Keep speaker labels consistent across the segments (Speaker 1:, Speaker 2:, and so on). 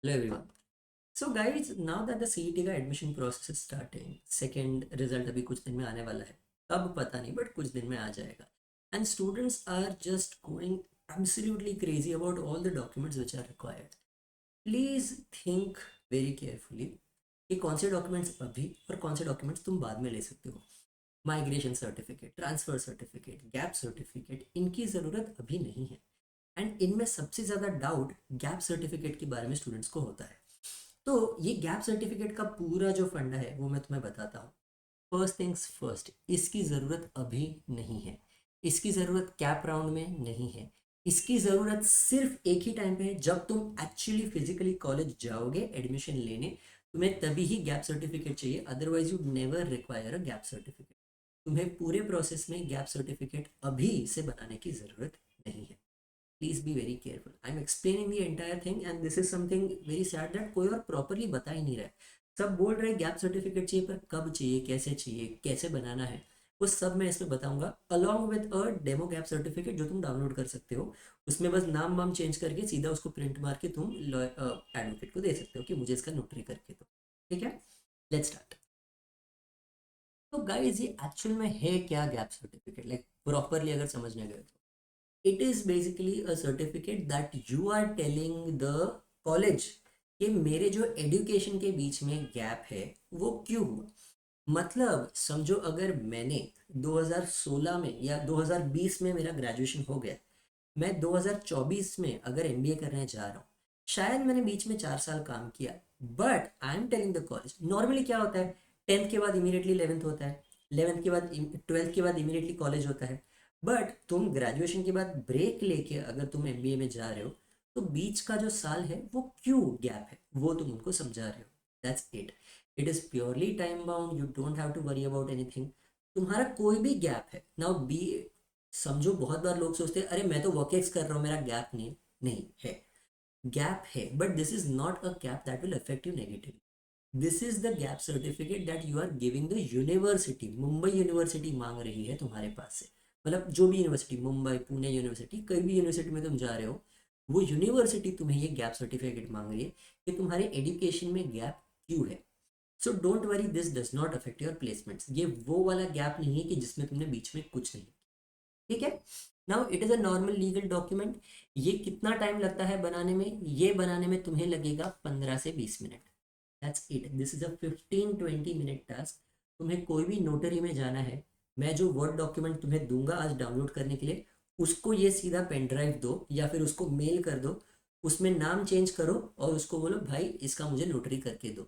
Speaker 1: Hello everyone. So guys, now that the CET का admission process is starting, second result अभी कुछ दिन में आने वाला है. कब पता नहीं, बट कुछ दिन में आ जाएगा. And students are just going absolutely crazy about all the documents which are required. Please think very carefully कि कौन से डॉक्यूमेंट्स अभी और कौन से डॉक्यूमेंट्स तुम बाद में ले सकते हो. Migration certificate, transfer certificate, gap certificate, इनकी ज़रूरत अभी नहीं है. एंड इनमें सबसे ज़्यादा डाउट गैप सर्टिफिकेट के बारे में स्टूडेंट्स को होता है. तो ये गैप सर्टिफिकेट का पूरा जो फंडा है वो मैं तुम्हें बताता हूँ. फर्स्ट थिंग्स फर्स्ट, इसकी ज़रूरत अभी नहीं है. इसकी ज़रूरत कैप राउंड में नहीं है. इसकी ज़रूरत सिर्फ एक ही टाइम पे है, जब तुम एक्चुअली फिजिकली कॉलेज जाओगे एडमिशन लेने. तुम्हें तभी ही गैप सर्टिफिकेट चाहिए, otherwise you never require a gap certificate. तुम्हें पूरे प्रोसेस में गैप सर्टिफिकेट अभी से बनाने की ज़रूरत नहीं है. Please be very careful. I am explaining the entire thing and this is something very sad that कोई और प्रॉपरली बता ही नहीं रहा है. सब बोल रहे हैं गैप सर्टिफिकेट चाहिए, पर कब चाहिए, कैसे बनाना है, वो सब मैं इसमें बताऊंगा, along with a demo gap certificate जो तुम डाउनलोड कर सकते हो. उसमें बस नाम वाम चेंज करके सीधा उसको प्रिंट मार के तुम एडवोकेट को दे सकते हो कि मुझे इसका नोटरी करके दो. ठीक है, लेट्स स्टार्ट. तो गाइस, ये एक्चुअल में है क्या गैप सर्टिफिकेट, लाइक प्रॉपरली अगर समझने गए तो it is basically a certificate that you are telling the college कि मेरे जो एजुकेशन के बीच में गैप है वो क्यों हुआ. मतलब समझो, अगर मैंने 2016 में या 2020 में मेरा ग्रेजुएशन हो गया, मैं 2024 में अगर एमबीए करने जा रहा हूँ, शायद मैंने बीच में 4 साल काम किया, but I am telling the college. Normally क्या होता है, 10th के बाद इमीडिएटली 11th होता है, 11th के बाद 12th के बाद इमीडिएटली कॉलेज होता है. बट तुम ग्रेजुएशन के बाद ब्रेक लेके अगर तुम एमबीए में जा रहे हो, तो बीच का जो साल है वो क्यों गैप है वो तुम उनको समझा रहे हो. That's it. It is purely time bound, you don't have to worry about anything. तुम्हारा कोई भी गैप है नाउ बी, समझो बहुत बार लोग सोचते हैं अरे मैं तो वर्क कर रहा हूँ, मेरा गैप नहीं. नहीं है, गैप है, but this is not a gap that will affect you negatively. This is the gap certificate that you are giving the university. Mumbai university मांग रही है तुम्हारे पास से. मतलब जो भी यूनिवर्सिटी, मुंबई, पुणे यूनिवर्सिटी, कोई भी यूनिवर्सिटी में तुम जा रहे हो, वो यूनिवर्सिटी तुम्हें ये गैप सर्टिफिकेट मांग रही है कि तुम्हारे एजुकेशन में गैप क्यों है. So don't worry, this does not affect your placements. ये वो वाला गैप नहीं है कि जिसमें तुमने बीच में कुछ नहीं. ठीक है. Now it is a normal legal document. ये कितना टाइम लगता है बनाने में, ये बनाने में तुम्हें लगेगा 15 से 20 minute. That's it. This is a 15-20 minute task. तुम्हें कोई भी नोटरी में जाना है, मैं जो वर्ड डॉक्यूमेंट तुम्हें दूंगा आज डाउनलोड करने के लिए, उसको ये सीधा पेन ड्राइव दो या फिर उसको मेल कर दो. उसमें नाम चेंज करो और उसको बोलो भाई इसका मुझे नोटरी करके दो.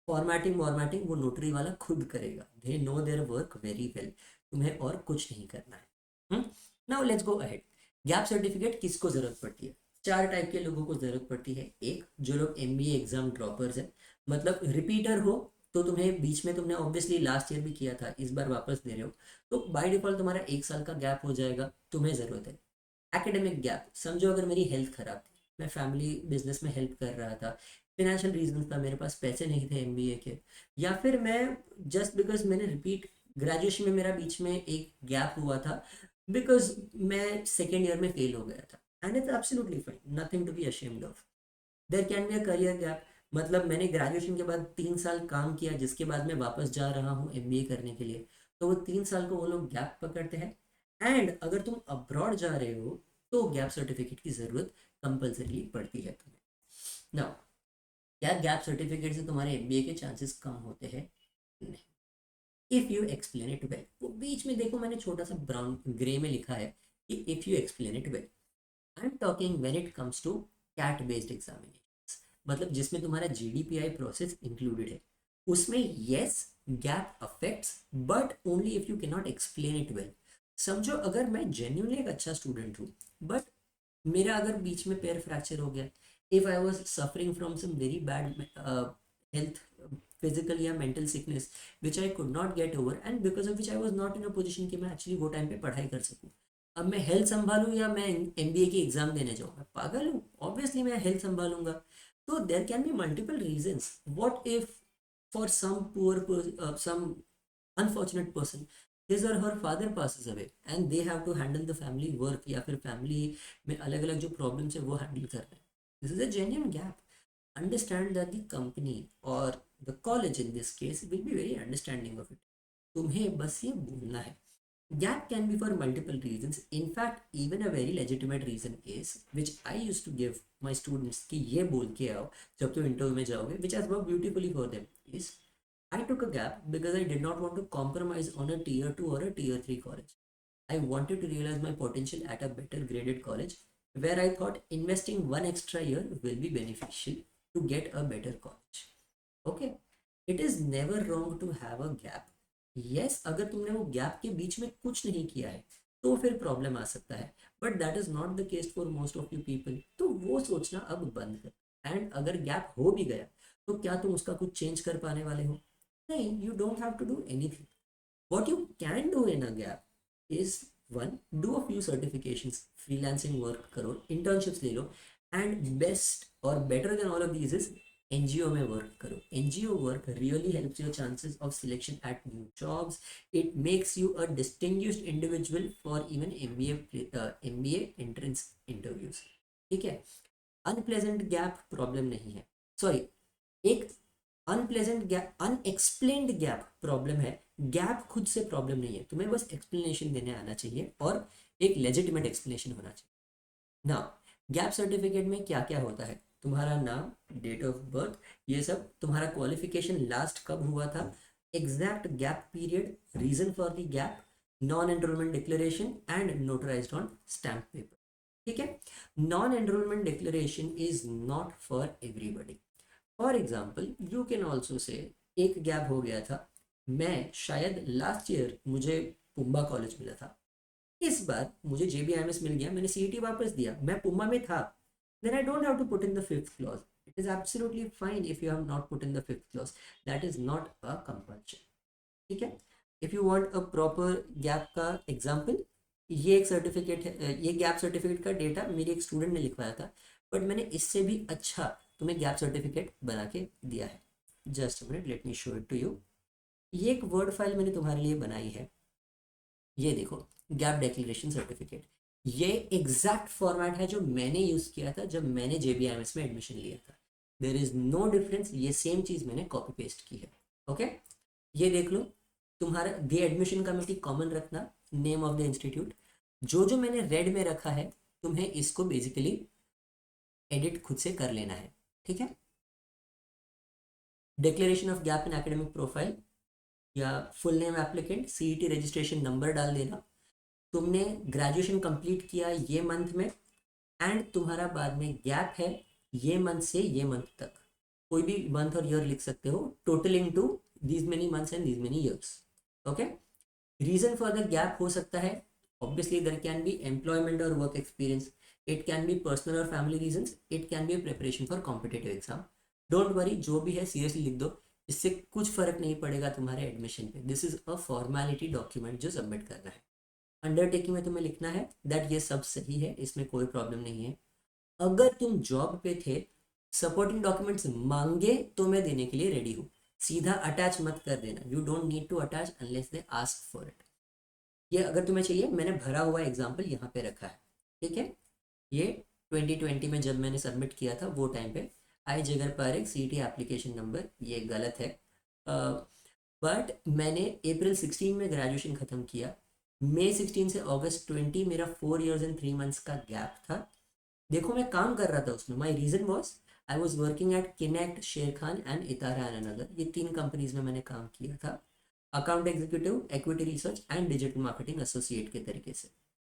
Speaker 1: फॉर्मेटिंग वॉर्मेटिंग वो नोटरी वाला खुद करेगा. They know their work very well. तुम्हें और कुछ नहीं करना है. Now let's go ahead. Gap certificate किसको ज़रूरत पड़ती है? 4 टाइप के लोगों को ज़रूरत पड़ती है. एक, जो लोग एमबीए एग्जाम ड्रॉपर्स हैं, मतलब रिपीटर हो, तो तुम्हें बीच में तुमने ऑब्वियसली लास्ट ईयर भी किया था, इस बार वापस दे रहे हो, तो बाय डिफॉल्ट तुम्हारा 1 साल का गैप हो जाएगा, तुम्हें ज़रूरत है. एकेडमिक गैप, समझो अगर मेरी हेल्थ ख़राब थी, मैं फैमिली बिजनेस में हेल्प कर रहा था, फिनेंशियल रीजन था, मेरे पास पैसे नहीं थे एमबीए के, या फिर मैं जस्ट बिकॉज मैंने रिपीट ग्रेजुएशन में मेरा बीच में एक गैप हुआ था बिकॉज मैं सेकेंड ईयर में फेल हो गया था, and it's absolutely fine, nothing to be ashamed of. There can be a career gap. मतलब मैंने ग्रेजुएशन के बाद 3 साल काम किया, जिसके बाद मैं वापस जा रहा हूँ एमबीए करने के लिए, तो वो 3 साल को वो लोग गैप पकड़ते हैं. एंड अगर तुम अब्रॉड जा रहे हो, तो गैप सर्टिफिकेट की ज़रूरत कंपलसरीली पड़ती है तुम्हें. नाउ, क्या गैप सर्टिफिकेट से तुम्हारे एमबीए के चांसेस कम होते हैं? नहीं. If you explain it well. वो बीच में देखो मैंने छोटा सा ब्राउन ग्रे में लिखा है कि if you explain it well. I am talking when it comes to CAT based examination, मतलब जिसमें तुम्हारा जीडीपीआई प्रोसेस इंक्लूडेड है, उसमें yes gap affects, but only if you can not explain it well. समझो अगर मैं जेन्यूनली एक अच्छा स्टूडेंट हूँ, बट मेरा अगर बीच में पैर फ्रैक्चर हो गया, if I was suffering from some very bad health, physical या mental sickness, which I could not get over, and because of which I was not in a position कि मैं एक्चुअली वो टाइम पे पढ़ाई कर सकूँ. अब मैं हेल्थ संभालूं या मैं एमबीए की एग्जाम देने जाऊँ, मैं पागल हूँ? ऑब्वियसली मैं हेल्थ संभालूंगा. तो there can be multiple reasons. What if for some poor, some unfortunate person, his or her father passes away and they have to handle the family work, या फिर फैमिली में अलग अलग जो प्रॉब्लम्स है वो हैंडल कर रहे हैं. This is a genuine gap. understand that the company or the college in this case will be very understanding of it. तुम्हें बस ये बोलना है. Gap can be for multiple reasons. In fact, even a very legitimate reason is, which I used to give my students कि ये बोल के आओ जब तुम इंटरव्यू में जाओगे, which has worked beautifully for them, is I took a gap because I did not want to compromise on a tier 2 or a tier 3 college. I wanted to realize my potential at a better graded college where I thought investing one extra year will be beneficial to get a better college. Okay, it is never wrong to have a gap. Yes, अगर तुमने वो gap के बीच में कुछ नहीं किया है तो फिर प्रॉब्लम आ सकता है, but that is not the case for most of you people. तो वो सोचना अब बंद कर. एंड अगर गैप हो भी गया तो क्या तुम उसका कुछ चेंज कर पाने वाले हो? नहीं, you don't have to do anything. What you can do in a gap is, one, do a few certifications, freelancing work करो, internships ले लो, and best or better than all of these is NGO में work करो. NGO work really helps your chances of selection at new jobs. It makes you a distinguished individual for even MBA entrance interviews. ठीक है? Unpleasant gap problem नहीं है. Sorry, एक unpleasant gap, unexplained gap problem है. Gap खुद से problem नहीं है, तुम्हें बस एक्सप्लेनेशन देने आना चाहिए और एक लेजिटिमेट एक्सप्लेनेशन होना चाहिए ना. गैप सर्टिफिकेट में क्या क्या होता है? तुम्हारा नाम, डेट ऑफ बर्थ, ये सब, तुम्हारा क्वालिफिकेशन लास्ट कब हुआ था, exact gap period, reason for the gap, non enrolment declaration and notarized on stamp paper. ठीक है? Non enrolment declaration is not for everybody. For example you can also say, एक gap हो गया था, मैं शायद लास्ट ईयर मुझे पुम्बा कॉलेज मिला था, इस बार मुझे JBIMS मिल गया, मैंने CET वापस दिया, मैं पुम्बा में था, then I don't have to put in the fifth clause. It is absolutely fine if you have not put in the fifth clause. That is not a compulsion. ठीक है? If you want a proper gap का example, ये एक certificate है, ये gap certificate का data मेरे एक स्टूडेंट ने लिखवाया था, बट मैंने इससे भी अच्छा तुम्हें गैप सर्टिफिकेट बना के दिया है. Just minute, let me show it to you. ये एक वर्ड फाइल मैंने तुम्हारे लिए बनाई है, ये देखो, गैप डिक्लेरेशन सर्टिफिकेट. ये एग्जैक्ट फॉर्मेट है जो मैंने यूज़ किया था जब मैंने JBIMS में एडमिशन लिया था. देर इज़ नो डिफरेंस, ये सेम चीज़ मैंने कॉपी पेस्ट की है. ओके, ये देख लो, तुम्हारा द एडमिशन कमेटी कॉमन रखना, नेम ऑफ द इंस्टीट्यूट, जो जो मैंने रेड में रखा है तुम्हें इसको बेसिकली एडिट खुद से कर लेना है. ठीक है? Declaration of gap in academic profile या full name applicant, CET registration number डाल देना, तुमने ग्रेजुएशन कंप्लीट किया ये मंथ में, एंड तुम्हारा बाद में गैप है ये मंथ से ये मंथ तक, कोई भी मंथ और ईयर लिख सकते हो, totalling to these many months and these many years. Okay, reason for the gap हो सकता है, obviously there can be employment और work experience, it can be personal और family reasons, it can be preparation for competitive exam. Don't worry, जो भी है seriously लिख दो, इससे कुछ फर्क नहीं पड़ेगा तुम्हारे एडमिशन पे. This is a formality document जो सबमिट करना है. अंडरटेकिंग में तुम्हें लिखना है दैट ये सब सही है, इसमें कोई प्रॉब्लम नहीं है. अगर तुम जॉब पे थे, सपोर्टिंग डॉक्यूमेंट्स मांगे तो मैं देने के लिए रेडी हूँ. सीधा अटैच मत कर देना, you don't need to attach unless they ask for it. ये अगर तुम्हें चाहिए, मैंने भरा हुआ एग्जाम्पल यहाँ पे रखा है. ठीक है? ये 2020 में जब मैंने सबमिट किया था वो टाइम पे, आई जगर पारेख CET एप्लीकेशन नंबर, ये गलत है, बट मैंने अप्रैल 16 में ग्रेजुएशन ख़त्म किया, मई 16 से अगस्त 20 मेरा 4 years and 3 months का गैप था. देखो मैं काम कर रहा था उसमें. My reason was I was working at Kinect, शेर खान एंड इतारा एंड अनदर, ये 3 कंपनीज में मैंने काम किया था, account executive, equity research and digital marketing associate के तरीके से,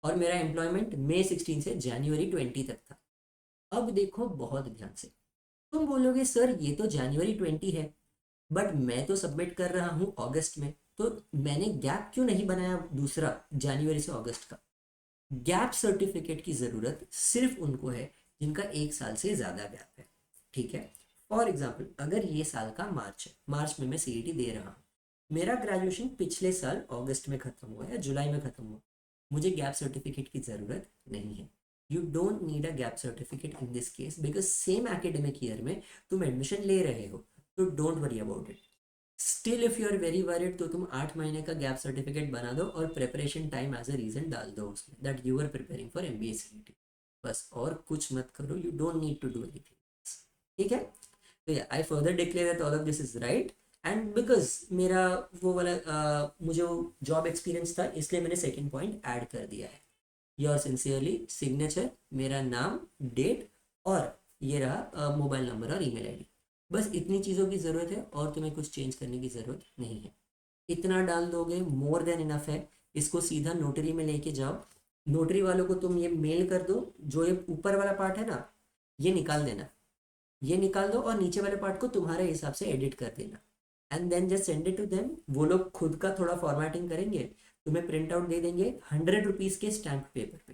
Speaker 1: और मेरा एम्प्लॉयमेंट मई 16 से जनवरी 20 तक था. अब देखो बहुत ध्यान से, तुम बोलोगे सर ये तो जनवरी 20 है, बट मैं तो सबमिट कर रहा हूँ अगस्त में, तो मैंने गैप क्यों नहीं बनाया दूसरा जनवरी से अगस्त का? गैप सर्टिफिकेट की ज़रूरत सिर्फ उनको है जिनका 1 साल से ज़्यादा गैप है. ठीक है? फॉर एग्जाम्पल, अगर ये साल का मार्च है, मार्च में मैं CET दे रहा हूँ, मेरा ग्रेजुएशन पिछले साल अगस्त में ख़त्म हुआ या जुलाई में ख़त्म हुआ, मुझे गैप सर्टिफिकेट की ज़रूरत नहीं है. You don't need a gap certificate in this case because same academic year में तुम एडमिशन ले रहे हो, तो don't worry about it. Still if you are very worried, तो तुम 8 महीने का गैप सर्टिफिकेट बना दो और preparation time as a reason डाल दो उसमें, that you are preparing for MBA CET. बस, और कुछ मत करो, you don't need to do anything. ठीक है? तो I further declare that all of this is right, and because मेरा वो वाला मुझे वो जॉब एक्सपीरियंस था, इसलिए मैंने सेकेंड पॉइंट ऐड कर दिया है। योर सिंसियरली सिग्नेचर, मेरा नाम, डेट, और ये रहा मोबाइल नंबर और ईमेल आईडी। बस इतनी चीज़ों की ज़रूरत है और तुम्हें कुछ चेंज करने की ज़रूरत नहीं है। इतना डाल दोगे मोर देन इनफ है। इसको सीधा नोटरी में लेके जाओ, नोटरी वालों को तुम ये मेल कर दो, जो ये ऊपर वाला पार्ट है ना ये निकाल देना, ये निकाल दो और नीचे वाले पार्ट को तुम्हारे हिसाब से एडिट कर देना, and then just send it to them. वो लोग खुद का थोड़ा फॉर्मेटिंग करेंगे, तुम्हें प्रिंट आउट दे देंगे 100 रुपीज़ के स्टैम्प पेपर पे।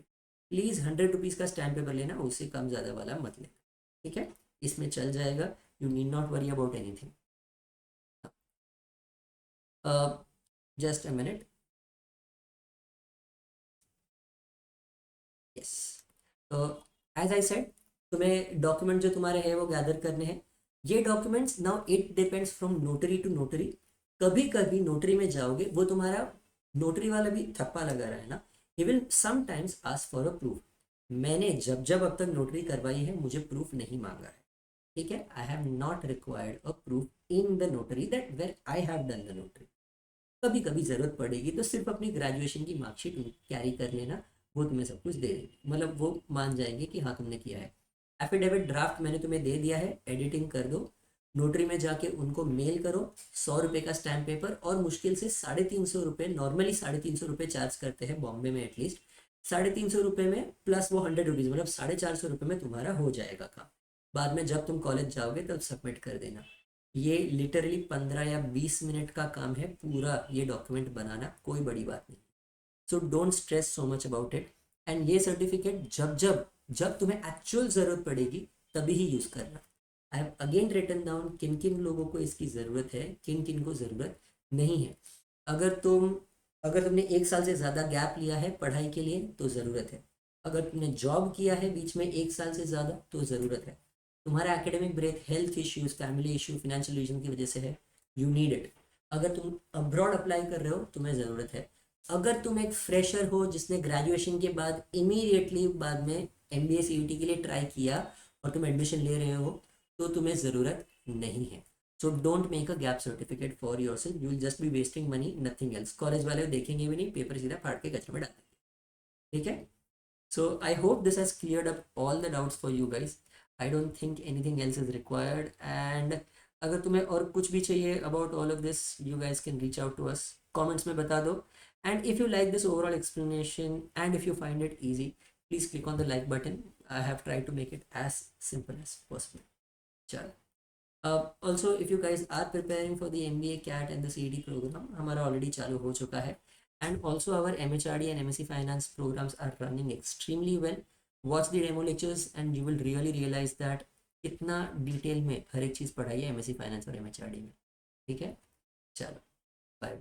Speaker 1: प्लीज़ 100 रुपीज़ का स्टैम्प पेपर लेना, उससे कम ज़्यादा वाला मत लेना, ठीक है? इसमें चल जाएगा, you need not worry about anything. Just a minute, yes. तो एज आई सेड, तुम्हें डॉक्यूमेंट जो तुम्हारे हैं वो गैदर करने हैं। ये documents now it depends from notary to notary. कभी कभी नोटरी में जाओगे, वो तुम्हारा नोटरी वाला भी थप्पा लगा रहा है ना, he will sometimes ask for a proof. मैंने जब जब अब तक नोटरी करवाई है मुझे प्रूफ नहीं मांगा है, ठीक है? I have not required a proof in the notary that where I have done the notary. कभी कभी ज़रूरत पड़ेगी तो सिर्फ अपनी ग्रेजुएशन की मार्कशीट कैरी कर लेना, वो तुम्हें सब कुछ दे देंगे, मतलब वो मान जाएंगे कि हाँ तुमने किया है। एफिडेविट ड्राफ्ट मैंने तुम्हें दे दिया है, एडिटिंग कर दो, नोटरी में जाके उनको मेल करो। 100 रुपये का स्टैम्प पेपर, और मुश्किल से 350 रुपये, नॉर्मली 350 रुपये चार्ज करते हैं बॉम्बे में एटलीस्ट। 350 रुपये में प्लस वो 100 रुपीज़, मतलब 450 रुपये में तुम्हारा हो जाएगा काम। बाद में जब तुम कॉलेज जाओगे तब सबमिट कर देना। ये लिटरली 15 या 20 मिनट का काम है पूरा ये डॉक्यूमेंट बनाना, कोई बड़ी बात नहीं। So don't stress so much about it. And ये सर्टिफिकेट जब जब जब तुम्हें एक्चुअल ज़रूरत पड़ेगी तभी ही यूज़ करना। I have again written down किन किन लोगों को इसकी ज़रूरत है, किन किन को ज़रूरत नहीं है। अगर तुम अगर तुमने 1 साल से ज़्यादा गैप लिया है पढ़ाई के लिए तो ज़रूरत है। अगर तुमने जॉब किया है बीच में 1 साल से ज़्यादा तो ज़रूरत है। तुम्हारा academic break health issues, family issue, financial reason की वजह से है, यू नीड इट। अगर तुम अब्रॉड अप्लाई कर रहे हो तुम्हें ज़रूरत है। अगर तुम एक फ्रेशर हो जिसने ग्रेजुएशन के बाद इमीडिएटली बाद में MBA CUT के लिए ट्राई किया और तुम एडमिशन ले रहे हो तो तुम्हें ज़रूरत नहीं है। So don't make a gap certificate for your self, you will just be wasting money, nothing else. College वाले देखेंगे भी नहीं, पेपर सीधा फाड़ के कचरे में डाल देंगे, ठीक है? So I hope this has cleared up all the doubts for you guys. I don't think anything else is required. And अगर तुम्हें और कुछ भी चाहिए about all of this, you guys can reach out to us. Comments में बता दो. And if you like this overall explanation and if you find it easy, please click on the like button. I have tried to make it as simple as possible. चलो. Also, if you guys are preparing for the MBA CAT and the CET program, हमारा already चालू हो चुका है. And also our MHRD and MSc Finance programs are running extremely well. Watch the demo lectures and you will really realize that कितना detail में हर एक चीज़ पढ़ाई है MSc Finance और MHRD में, ठीक है? चलो, बाय।